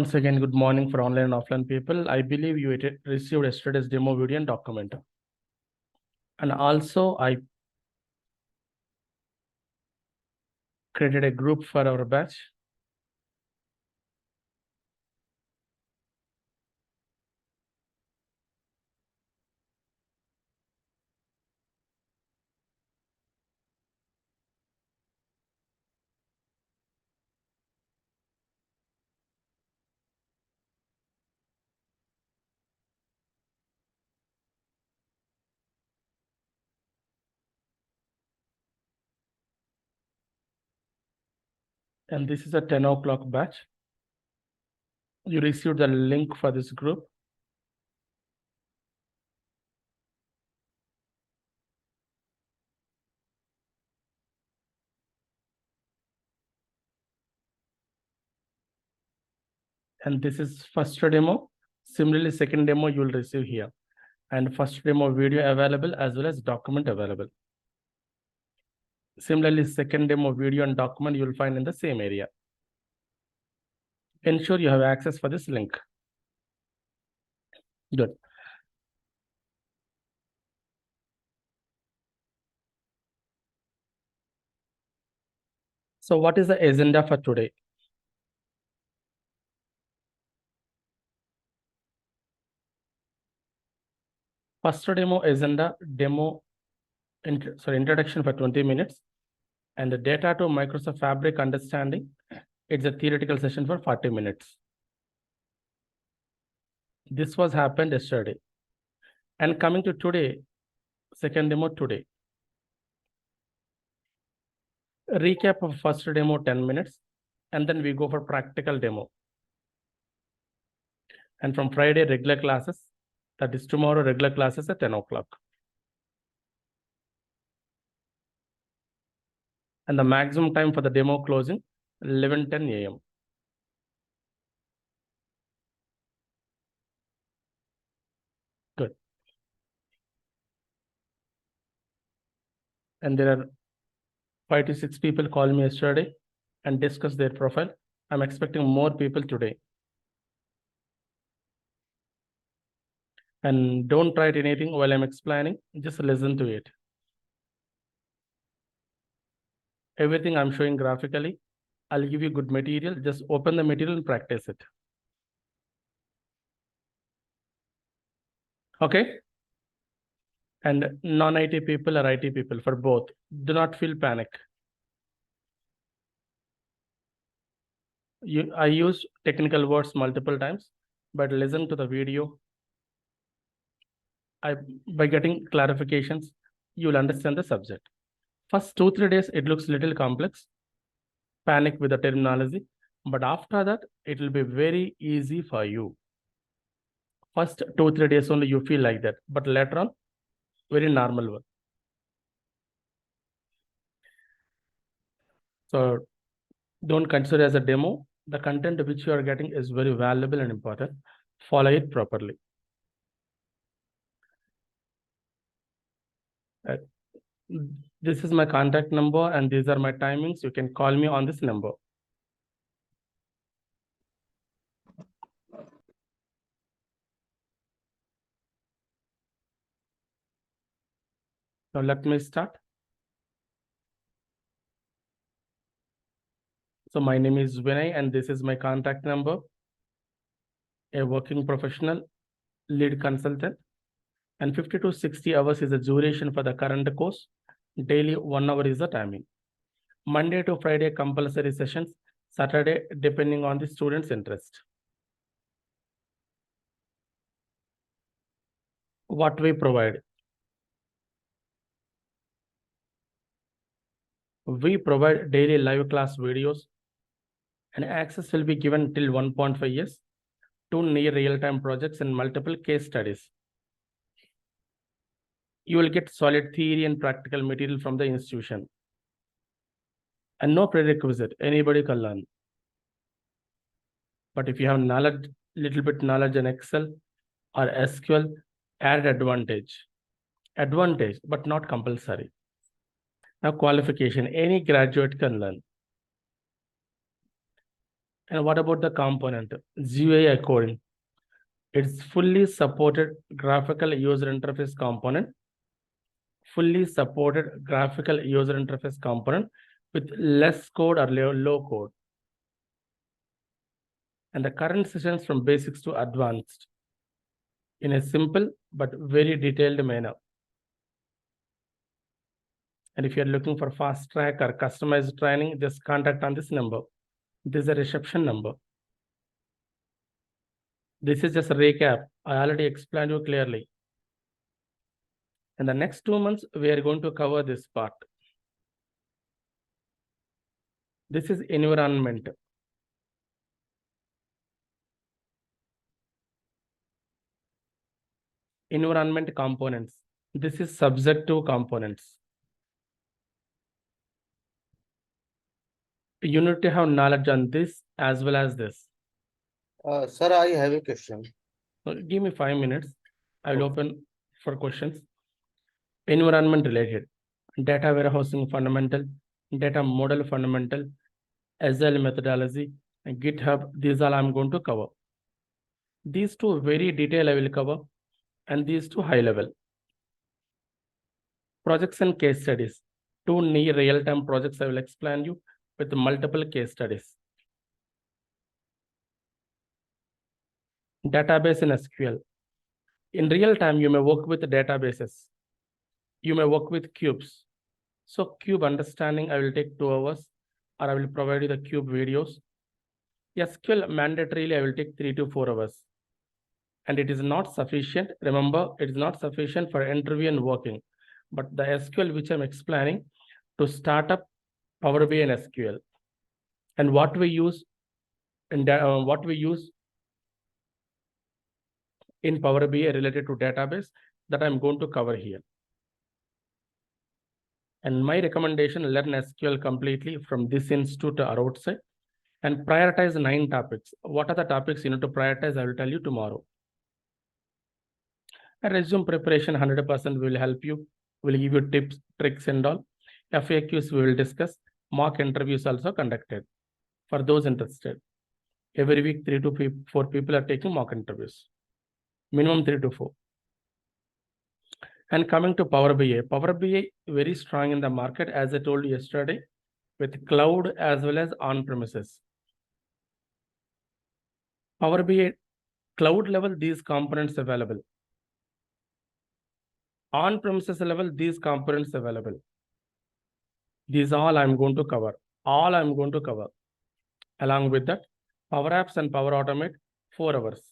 Once again, good morning for online and offline people. I believe you received yesterday's demo video and document. And also, I created a group for our batch. And this is a 10 o'clock batch. You received the link for this group. And this is first demo. Similarly, second demo you will receive here. And first demo video available as well as document available. Similarly, second demo video and document you will find in the same area. Ensure you have access for this link. Good. So what is the agenda for today? First demo agenda, introduction for 20 minutes. And the data to Microsoft Fabric understanding, it's a theoretical session for 40 minutes. This was happened yesterday. And coming to today, second demo today. Recap of first demo 10 minutes, and then we go for practical demo. And from Friday, regular classes, that is tomorrow, regular classes at 10 o'clock. And the maximum time for the demo closing, 11:10 a.m. Good. And there are 5 to 6 people called me yesterday and discussed their profile. I'm expecting more people today. And don't write anything while I'm explaining, just listen to it. Everything I'm showing graphically, I'll give you good material, just open the material and practice it. Okay? And non-IT people or IT people, for both, do not feel panic. I use technical words multiple times, but listen to the video. By getting clarifications, you'll understand the subject. First 2-3 days, it looks little complex, panic with the terminology, but after that, it will be very easy for you. First 2-3 days only you feel like that, but later on, very normal one. So don't consider as a demo. The content which you are getting is very valuable and important. Follow it properly. This is my contact number and these are my timings. You can call me on this number. Now let me start. So my name is Vinay and this is my contact number. A working professional, lead consultant, and 50 to 60 hours is the duration for the current course. Daily 1 hour is the timing. Monday to Friday compulsory sessions, Saturday depending on the student's interest. What we provide? We provide daily live class videos and access will be given till 1.5 years to near real-time projects and multiple case studies. You will get solid theory and practical material from the institution. And no prerequisite, anybody can learn. But if you have knowledge, little bit knowledge in Excel or SQL, add advantage. Advantage, but not compulsory. Now qualification, any graduate can learn. And what about the component? GUI coding. It's fully supported graphical user interface component. Fully supported graphical user interface component with less code or low code. And the current sessions from basics to advanced in a simple but very detailed manner. And if you're looking for fast track or customized training, just contact on this number. This is a reception number. This is just a recap. I already explained you clearly. In the next 2 months, we are going to cover this part. This is environment. Environment components. This is subjective components. You need to have knowledge on this as well as this. Sir, I have a question. So give me 5 minutes. I will open for questions. Environment related. Data warehousing fundamental, data model fundamental, Agile methodology, and GitHub. These all I'm going to cover. These two very detailed I will cover, and these two high level. Projects and case studies. Two near real-time projects I will explain you with multiple case studies. Database in SQL. In real time, you may work with databases. You may work with cubes. So cube understanding, I will take 2 hours, or I will provide you the cube videos. SQL mandatorily, I will take 3 to 4 hours. And it is not sufficient. Remember, it is not sufficient for interview and working. But the SQL which I'm explaining to start up Power BI and SQL. And what we use in in Power BI related to database that I'm going to cover here. And my recommendation, learn SQL completely from this institute or outside and prioritize 9 topics. What are the topics you need to prioritize? I will tell you tomorrow. A resume preparation 100% will help you. Will give you tips, tricks and all. FAQs we will discuss. Mock interviews also conducted for those interested. Every week 3 to 4 people are taking mock interviews. Minimum 3 to 4. And coming to Power BI very strong in the market, as I told you yesterday, with cloud as well as on-premises. Power BI cloud level, these components available. On-premises level, these components available. These all I'm going to cover. All I'm going to cover. Along with that, Power Apps and Power Automate, 4 hours.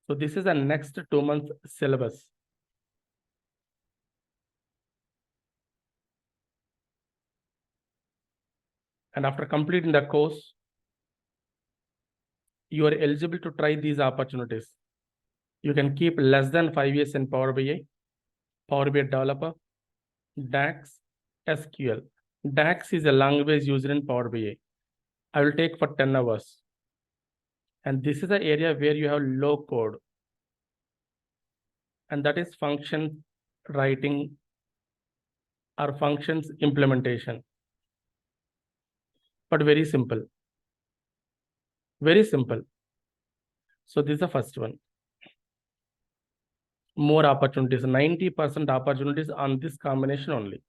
So this is the next 2 months syllabus. And after completing the course, you are eligible to try these opportunities. You can keep less than 5 years in Power BI, Power BI developer, DAX, SQL. DAX is a language used in Power BI. I will take for 10 hours. And this is the area where you have low code. And that is function writing or functions implementation. But very simple. Very simple. So this is the first one. More opportunities, 90% opportunities on this combination only.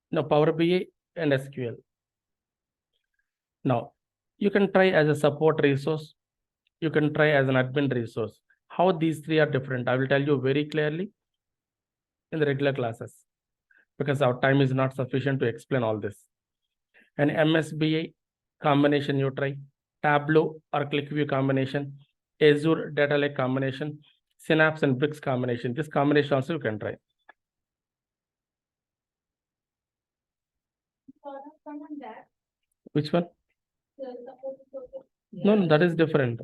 Now Power BI and SQL. Now you can try as a support resource. You can try as an admin resource. How these three are different, I will tell you very clearly in the regular classes because our time is not sufficient to explain all this. And MSBI combination you try, Tableau or ClickView combination, Azure Data Lake combination, Synapse and Bricks combination. This combination also you can try. Which one? No, that is different.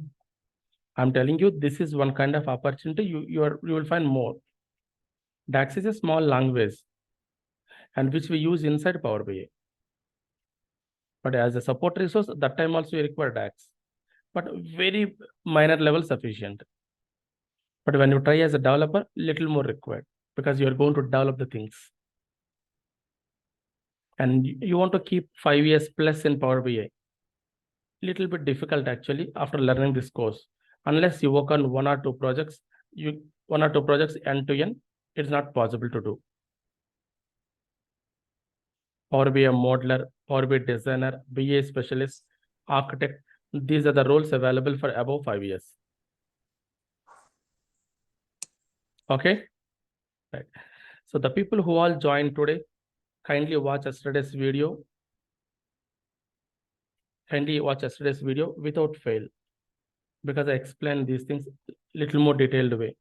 I'm telling you, this is one kind of opportunity. You will find more. DAX is a small language, and which we use inside Power BI. But as a support resource, that time also you require DAX, but very minor level sufficient. But when you try as a developer, little more required because you are going to develop the things. and you want to keep 5 years plus in Power BI. Little bit difficult actually after learning this course. Unless you work on one or two projects end to end, it's not possible to do. Power BI modeler, Power BI designer, BA specialist, architect. These are the roles available for above 5 years. Okay, right. So the people who all joined today, kindly watch yesterday's video. Kindly watch yesterday's video without fail, because I explained these things little more detailed way.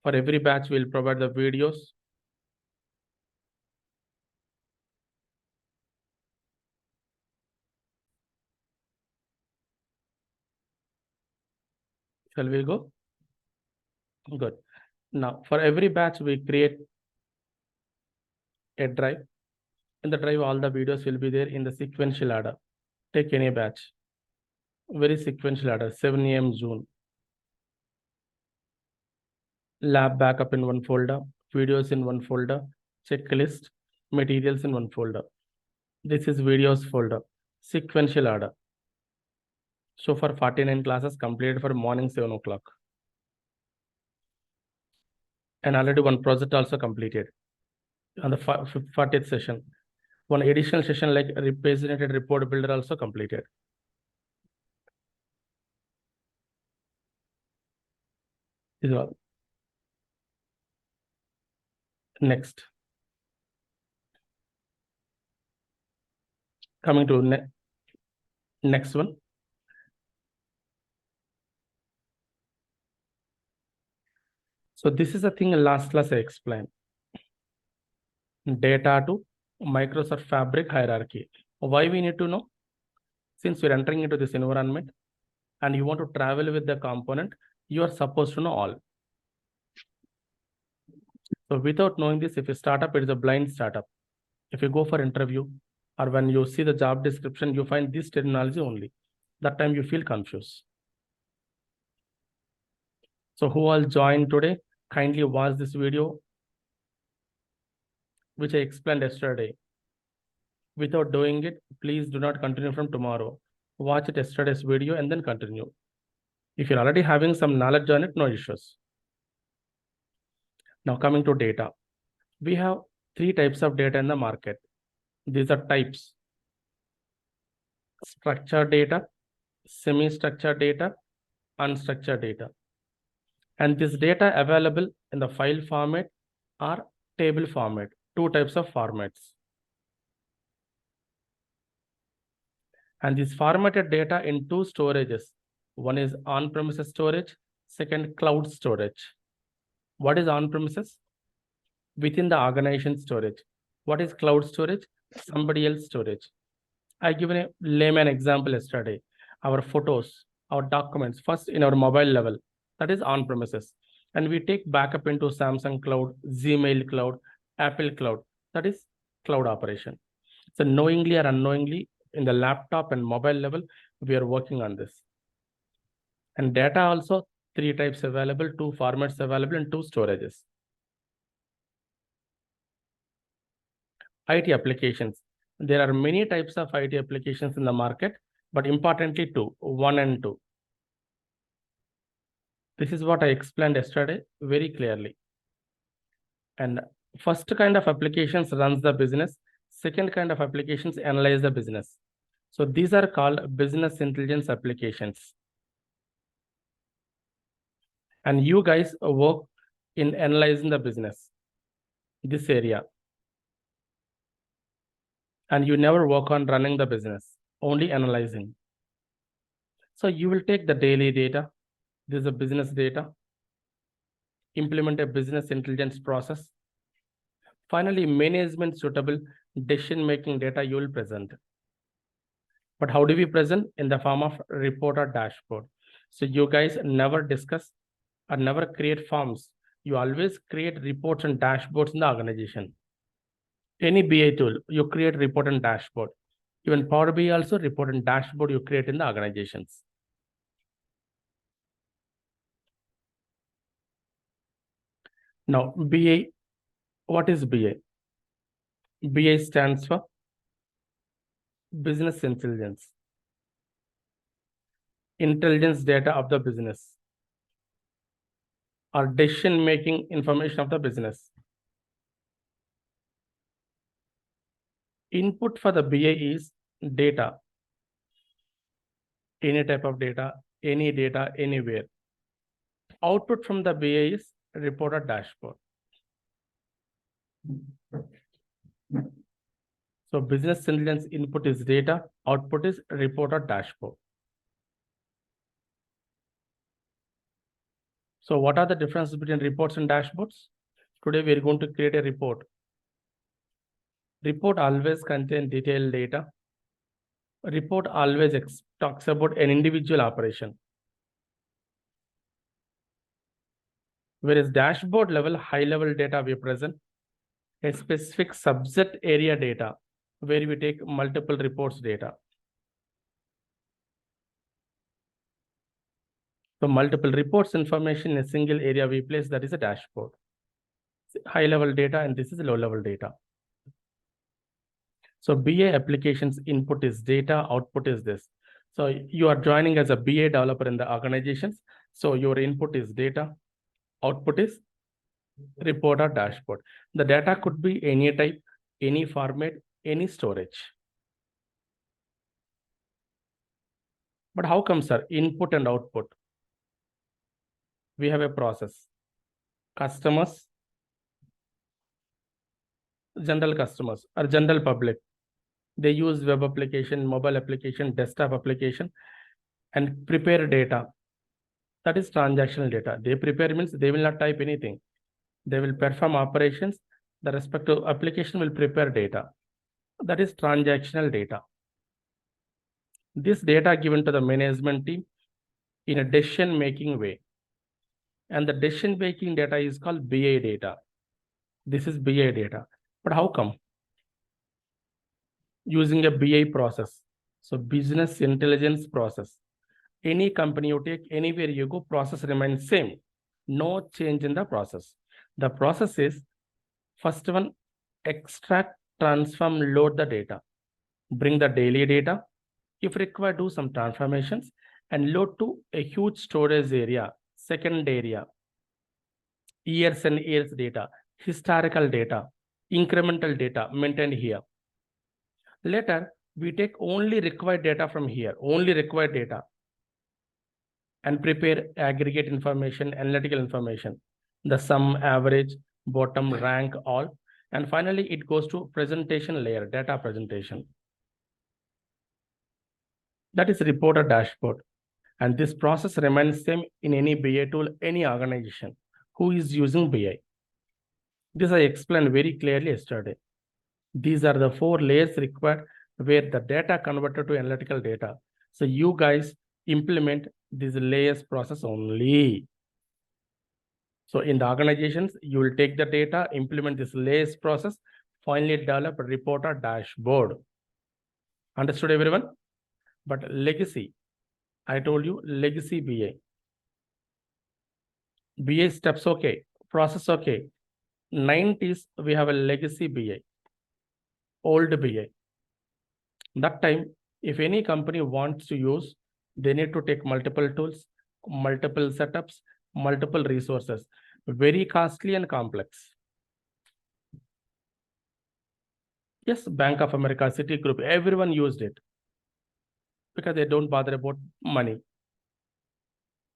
For every batch, we'll provide the videos. Shall we go? Good. Now, for every batch, we create a drive. In the drive, all the videos will be there in the sequential order. Take any batch. Very sequential order, 7 a.m. June. Lab backup in one folder, videos in one folder, checklist, materials in one folder. This is videos folder, sequential order. So for 49 classes completed for morning 7 o'clock. And already one project also completed on the 40th session. One additional session like representative report builder also completed. This is all. Next. Coming to next one. So this is the thing last class I explained. Data to Microsoft Fabric hierarchy. Why we need to know? Since you're entering into this environment and you want to travel with the component, you are supposed to know all. So without knowing this, if you start up, it is a blind startup. If you go for interview or when you see the job description, you find this terminology only. That time you feel confused. So who all joined today, kindly watch this video, which I explained yesterday. Without doing it, please do not continue from tomorrow. Watch it yesterday's video and then continue. If you're already having some knowledge on it, no issues. Now coming to data. We have 3 types of data in the market. These are types: structured data, semi-structured data, unstructured data. And this data available in the file format or table format, 2 types of formats. And this formatted data in 2 storages. One is on-premises storage, second cloud storage. What is on-premises? Within the organization storage. What is cloud storage? Somebody else storage. I given a layman example yesterday. Our photos, our documents, first in our mobile level, that is on-premises. And we take backup into Samsung cloud, Gmail cloud, Apple cloud, that is cloud operation. So knowingly or unknowingly, in the laptop and mobile level, we are working on this. And data also 3 types available, 2 formats available, and 2 storages. IT applications. There are many types of IT applications in the market, but importantly 2, 1 and 2. This is what I explained yesterday very clearly. And first kind of applications runs the business. Second kind of applications analyze the business. So these are called business intelligence applications. And you guys work in analyzing the business, this area. And you never work on running the business, only analyzing. So you will take the daily data. This is a business data. Implement a business intelligence process. Finally, management suitable decision-making data you will present. But how do we present? In the form of report or dashboard. So you guys never discuss or never create forms. You always create reports and dashboards in the organization. Any BI tool, you create report and dashboard. Even Power BI also report and dashboard you create in the organizations. Now, BA, what is BA? BI stands for business intelligence. Intelligence data of the business or decision-making information of the business. Input for the BI is data. Any type of data, anywhere. Output from the BI is report or dashboard. So business intelligence input is data, output is report or dashboard. So what are the differences between reports and dashboards? Today we are going to create a report. Report always contains detailed data. Report always talks about an individual operation. Whereas dashboard level, high level data we present a specific subset area data where we take multiple reports data. So multiple reports information in a single area we place, that is a dashboard. High level data and this is low level data. So BA applications input is data, output is this. So you are joining as a BA developer in the organizations. So your input is data, output is report or dashboard. The data could be any type, any format, any storage. But how come, sir? Input and output. We have a process. Customers, general customers or general public. They use web application, mobile application, desktop application, and prepare data. That is transactional data. They prepare means they will not type anything. They will perform operations. The respective application will prepare data. That is transactional data. This data given to the management team in a decision-making way. And the decision-making data is called BA data. This is BA data. But how come? Using a BI process. So business intelligence process. Any company you take, anywhere you go, process remains same. No change in the process. The process is first one, extract, transform, load the data. Bring the daily data. If required, do some transformations and load to a huge storage area, second area, years and years data, historical data, incremental data maintained here. Later, we take only required data from here, only required data, and prepare aggregate information, analytical information, the sum, average, bottom, rank, all. And finally, it goes to presentation layer, data presentation. That is report or dashboard. And this process remains same in any BI tool, any organization who is using BI. This I explained very clearly yesterday. These are the 4 layers required where the data converted to analytical data. So you guys implement this layers process only. So in the organizations, you will take the data, implement this layers process, finally develop a report or dashboard. Understood everyone? But legacy, I told you legacy BI. BI steps okay, process okay. 90s, we have a legacy BI, old BI. That time, if any company wants to use, they need to take multiple tools, multiple setups, multiple resources, very costly and complex. Yes, Bank of America, Citigroup, everyone used it because they don't bother about money.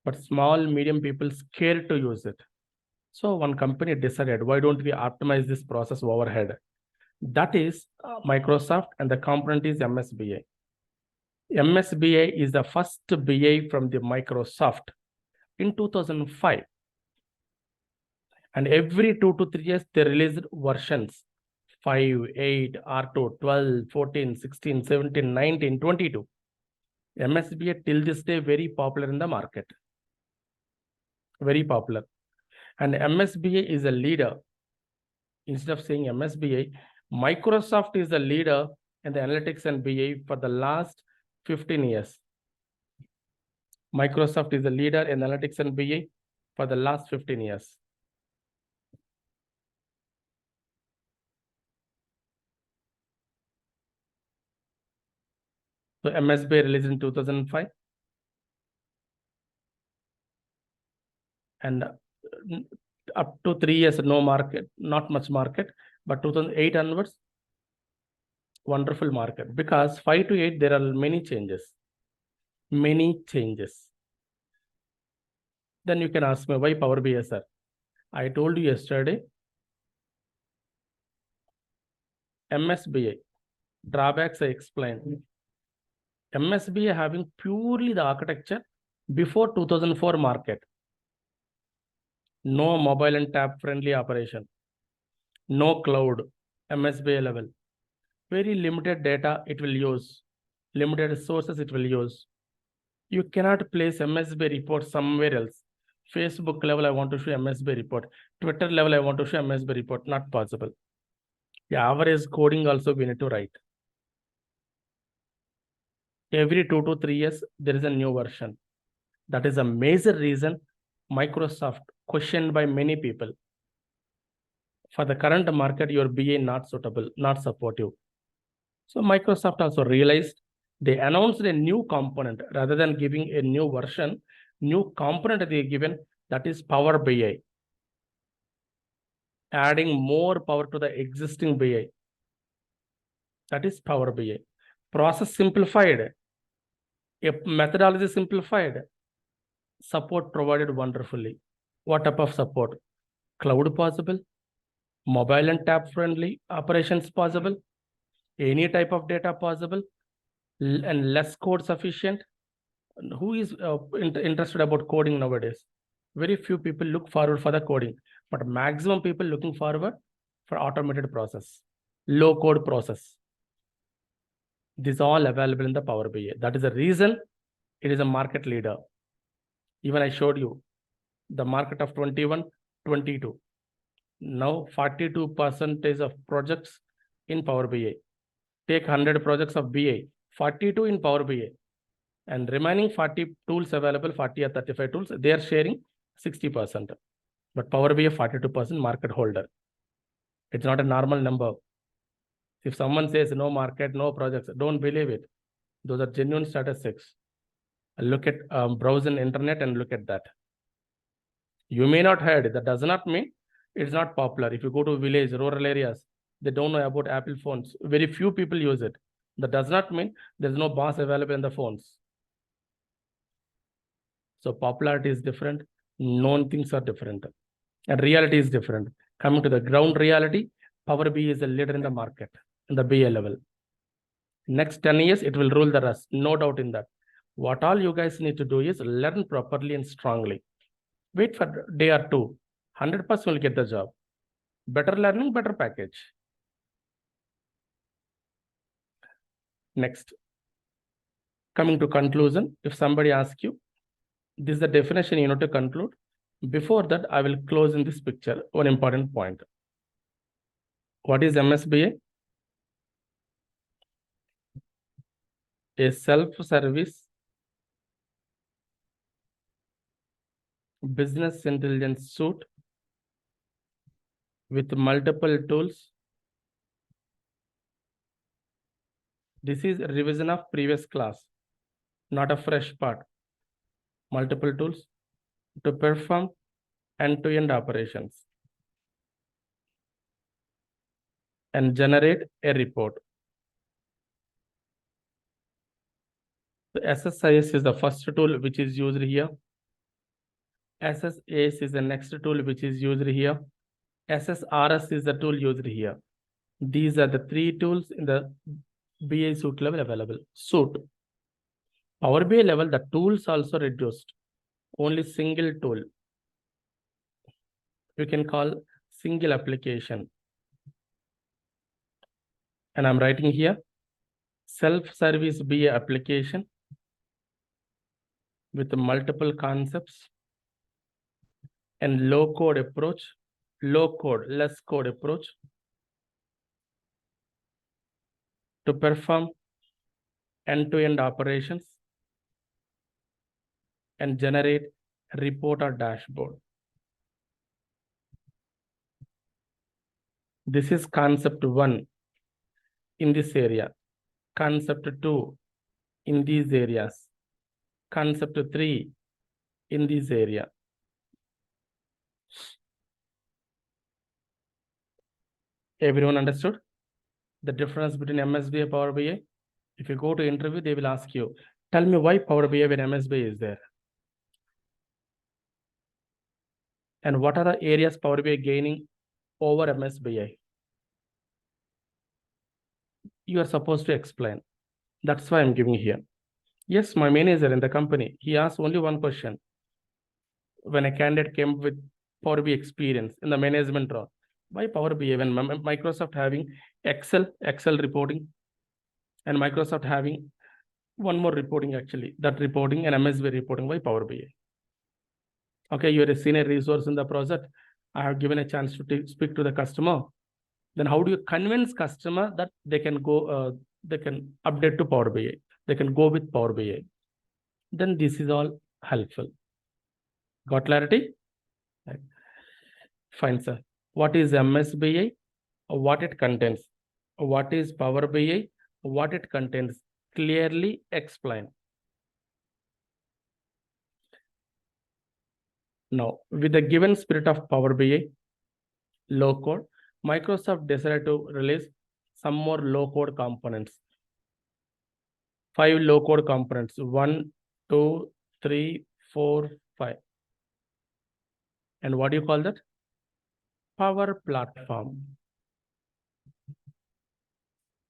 But small, medium people scared to use it. So one company decided, why don't we optimize this process overhead? That is Microsoft, and the component is MSBI. MSBI is the first BI from the Microsoft in 2005. And every 2 to 3 years, they released versions 5, 8, R2, 12, 14, 16, 17, 19, 22. MSBI till this day very popular in the market. Very popular. And MSBI is a leader. Instead of saying MSBI, Microsoft is the leader in the analytics and BI for the last 15 years. Microsoft is the leader in analytics and BI for the last 15 years. So MSBI released in 2005. And up to 3 years, no market, not much market, but 2008 onwards, wonderful market, because 5 to 8, there are many changes. Many changes. Then you can ask me why Power BI, sir? I told you yesterday, MSBI, drawbacks I explained. MSBI having purely the architecture before 2004 market. No mobile and tab friendly operation. No cloud, MSBI level. Very limited data it will use. Limited resources it will use. You cannot place MSBI report somewhere else. Facebook level, I want to show MSBI report. Twitter level, I want to show MSBI report. Not possible. The average coding also we need to write. Every 2 to 3 years, there is a new version. That is a major reason Microsoft questioned by many people. For the current market, your BA not suitable, not supportive. So Microsoft also realized, they announced a new component rather than giving a new version, new component they given, that is Power BI. Adding more power to the existing BI. That is Power BI. Process simplified. A methodology simplified. Support provided wonderfully. What type of support? Cloud possible. Mobile and tab friendly operations possible. Any type of data possible. And less code sufficient. Who is interested about coding nowadays? Very few people look forward for the coding, but maximum people looking forward for automated process, low code process. This is all available in the Power BI. That is the reason it is a market leader. Even I showed you the market of 21, 22. Now 42% of projects in Power BI. Take 100 projects of BI, 42 in Power BI. And remaining 40 tools available, 40 or 35 tools, they are sharing 60%. But Power BI 42% market holder. It's not a normal number. If someone says no market, no projects, don't believe it. Those are genuine statistics. Look at browse in internet and look at that. You may not heard it. That does not mean it's not popular. If you go to village, rural areas, they don't know about Apple phones. Very few people use it. That does not mean there's no boss available in the phones. So popularity is different. Known things are different. And reality is different. Coming to the ground reality, Power BI is a leader in the market, in the BA level. Next 10 years, it will rule the rest. No doubt in that. What all you guys need to do is learn properly and strongly. Wait for day or two. 100% will get the job. Better learning, better package. Next. Coming to conclusion, if somebody asks you, this is the definition you need to conclude. Before that, I will close in this picture one important point. What is MSBA? A self-service business intelligence suite with multiple tools. This is a revision of previous class, not a fresh part. Multiple tools to perform end-to-end operations and generate a report. The SSIS is the first tool which is used here. SSAS is the next tool which is used here. SSRS is the tool used here. These are the 3 tools in the BI suite level available. Suite. Power BI level, the tools also reduced. Only single tool. You can call single application. And I'm writing here, self-service BI application with multiple concepts and low code approach, less code approach to perform end-to-end operations and generate report or dashboard. This is concept 1 in this area. Concept 2 in these areas. Concept 3 in this area. Everyone understood the difference between MSBI and Power BI? If you go to interview, they will ask you, tell me why Power BI when MSBI is there. And what are the areas Power BI gaining over MSBI? You are supposed to explain. That's why I'm giving here. Yes, my manager in the company, he asked only one question. When a candidate came with Power BI experience in the management role, why Power BI when Microsoft having Excel reporting, and Microsoft having one more reporting actually, that reporting and MSBI reporting, why Power BI? Okay, you're a senior resource in the project. I have given a chance to speak to the customer. Then how do you convince customer that they can go, they can update to Power BI, they can go with Power BI? Then this is all helpful. Got clarity? Right. Fine, sir. What is MSBI? What it contains? What is Power BI? What it contains? Clearly explain. Now, with the given spirit of Power BI, low code, Microsoft decided to release some more low code components. 5 low code components. 1, 2, 3, 4, 5. And what do you call that? Power Platform.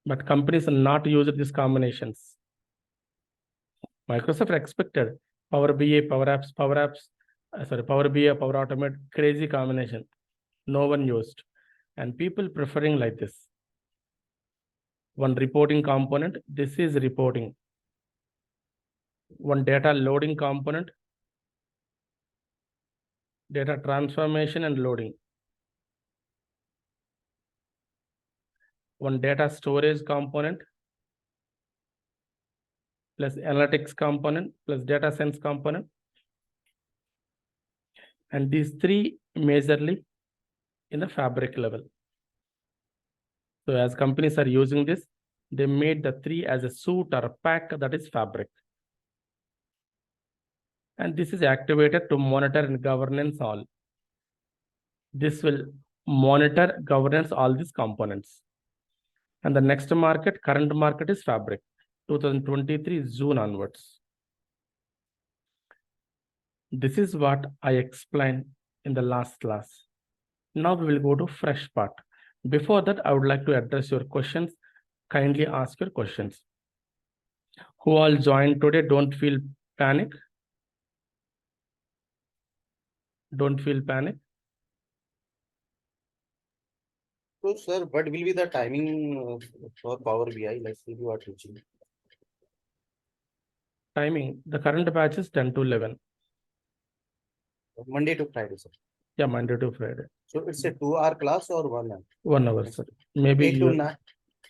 But companies are not using these combinations. Microsoft expected Power BI, Power Apps, Power BI, Power Automate, crazy combination. No one used. And people preferring like this. One reporting component, this is reporting. One data loading component, data transformation and loading. One data storage component, plus analytics component, plus data science component. And these 3 majorly in the fabric level. So as companies are using this, they made the 3 as a suit or pack, that is fabric. And this is activated to monitor and governance all. This will monitor, governance all these components. And the next market, current market is fabric, 2023 June onwards. This is what I explained in the last class. Now we will go to fresh part. Before that, I would like to address your questions. Kindly ask your questions. Who all joined today, don't feel panic. Don't feel panic. So, sir, what will be the timing for Power BI, like you are teaching? Timing, the current batch is 10 to 11. Monday to Friday, sir. Yeah, Monday to Friday. So it's a 2-hour class or 1 hour? 1 hour, sir. Maybe 8 to 9,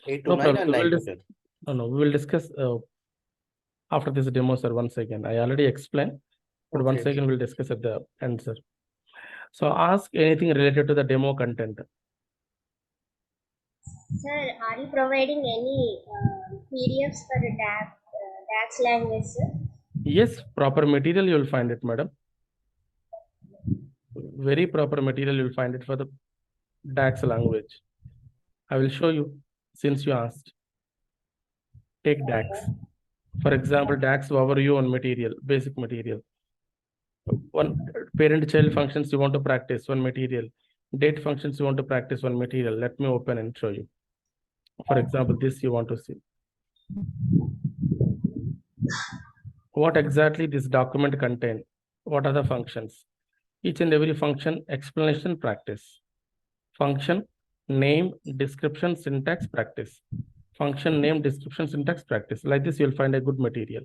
8 to no 9 problem. and 9 to 10. No, we will discuss after this demo, sir. Once again, I already explained, but once again we'll discuss at the end, sir. So ask anything related to the demo content. Sir, are you providing any PDFs for the DAX language, sir? Yes, proper material you will find it, madam. Very proper material you will find it for the DAX language. I will show you since you asked. Take DAX. For example, DAX overview on material, basic material. One parent-child functions you want to practice, one material. Date functions you want to practice, one material. Let me open and show you. For example, this you want to see. What exactly this document contain? What are the functions? Each and every function, explanation, practice. Function, name, description, syntax, practice. Function, name, description, syntax, practice. Like this, you'll find a good material.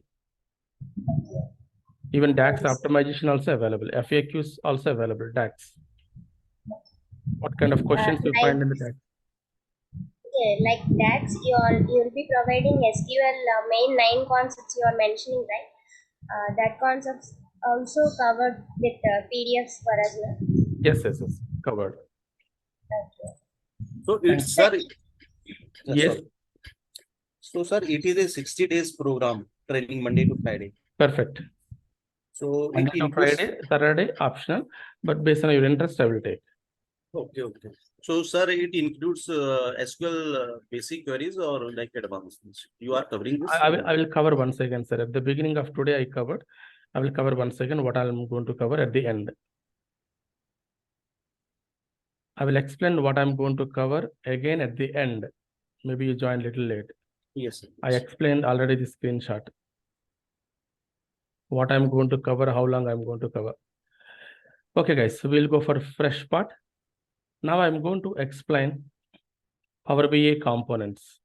Even DAX optimization also available. FAQs also available. DAX. What kind of questions you find in the DAX? Okay, like DAX, you'll be providing SQL main 9 concepts you are mentioning, right? That concepts also covered with PDFs for us, no? Yes, covered. Okay. So it's, sir. Yes. So, sir, it is a 60 days program. training Monday to Friday. Perfect. So it Monday to includes. Friday, Saturday optional, but based on your interest, I will take. Okay, okay. So, sir, it includes SQL basic queries or like advanced? You are covering this? I will cover once again, sir. At the beginning of today, I covered. I will cover once again what I'm going to cover at the end. I will explain what I'm going to cover again at the end. Maybe you joined little late. Yes, sir. I explained already the screenshot. What I'm going to cover, how long I'm going to cover. Okay, guys, so we'll go for fresh part. Now I'm going to explain Power BI components.